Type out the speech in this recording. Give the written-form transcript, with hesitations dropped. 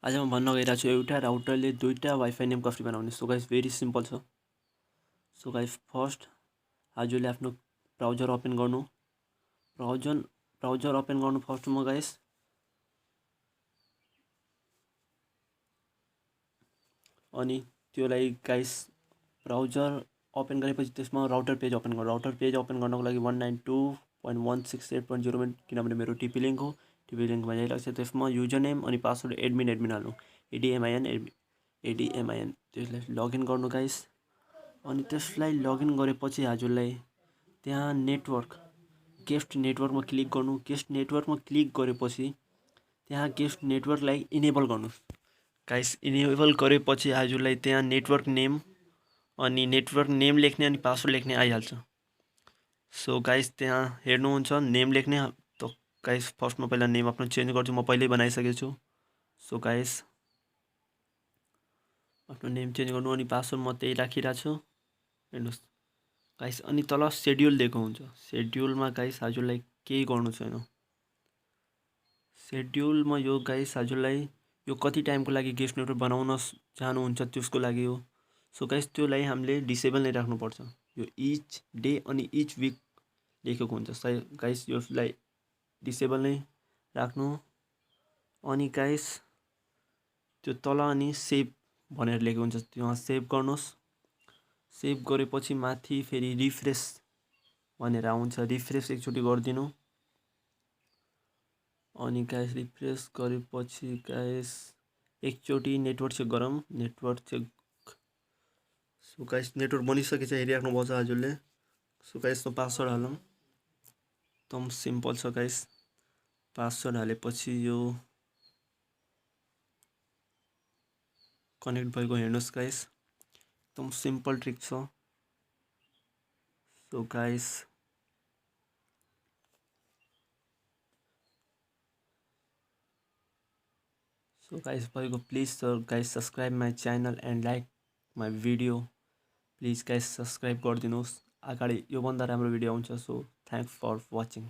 आज म भन्न गइरहेको छु एउटा राउटरले दुईटा वाइफाई नेम कसरी बनाउने। सो गाइस भेरी सिम्पल छ। सो गाइस फर्स्ट हजुरले आफ्नो ब्राउजर ओपन गर्नु। ब्राउजर ओपन गर्नु फर्स्टमा गाइस। अनि त्यसलाई गाइस ब्राउजर ओपन गरेपछि त्यसमा राउटर पेज ओपन गर्नु। राउटर पेज ओपन गर्नको लागि 192.168.0 किनभने मेरो टिपी लिंक हो। टिपी लिंकमा जाइरहेको छ। त्यसमा युजर नेम अनि पासवर्ड एडमिन हाल्नु। एडमिन त्यसलाई लगइन गर्नु गाइस। अनि त्यसलाई लगइन गरेपछि हजुरलाई त्यहाँ गेस्ट नेटवर्कमा क्लिक गर्नु। गेस्ट नेटवर्कमा क्लिक गरेपछि त्यहाँ गेस्ट नेटवर्कलाई इनेबल गर्नु गाइस। इनेबल गरेपछि हजुरलाई त्यहाँ नेटवर्क नेम लेख्ने अनि पासवर्ड लेख्ने आइहाल्छ। सो गाइस त्यहाँ हेर्नुहुन्छ नेम लेख्ने। त गाइस फर्स्टमा पहिला नेम आफ्नो चेन्ज गर्छु। म पहिल्यै बनाइसकेको छु। सो गाइस आफ्नो नेम चेन्ज गर्नु अनि पासवर्ड म त्यही राखिरहेको छु। हेर्नुहोस् गाइस अनि तल शेड्युल दिएको हुन्छ। शेड्युलमा गाइस हजुरलाई केही गर्नु छैन। शेड्युलमा यो गाइस हजुरलाई यो कति टाइमको लागि गेस्ट नेटवर्क बनाउन चाहनुहुन्छ त्यसको लागि हो। सो गाइस त्यसलाई हामीले डिसेबल नै राख्नुपर्छ। यो इच डे अनि इच विक लेखेको हुन्छ। गाइस यसलाई डिसेबल नै राख्नु। अनि गाइस त्यो तल अनि सेभ भनेर लेखेको हुन्छ त्यहाँ सेभ गर्नुहोस्। सेभ गरेपछि माथि फेरि रिफ्रेस भनेर आउँछ। रिफ्रेस एकचोटि गरिदिनु। अनि गाइस रिफ्रेस गरेपछि गाइस एकचोटि नेटवर्क चेक गरौँ। Network check. So guys network बनिसकेछ हेरिराख्नु पर्छ हजुरले। सो गाइस त्यो पासवर्ड हालौँ। एकदम सिम्पल छ गाइस। पासवर्ड हालेपछि यो कनेक्ट भएको हेर्नुहोस् गाइस। एकदम सिम्पल ट्रिक छ। सो गाइस भएको please guys subscribe my channel and like my video. Please guys subscribe गरिदिनुहोस्। अगाडि योभन्दा राम्रो भिडियो आउँछ। So thanks for watching.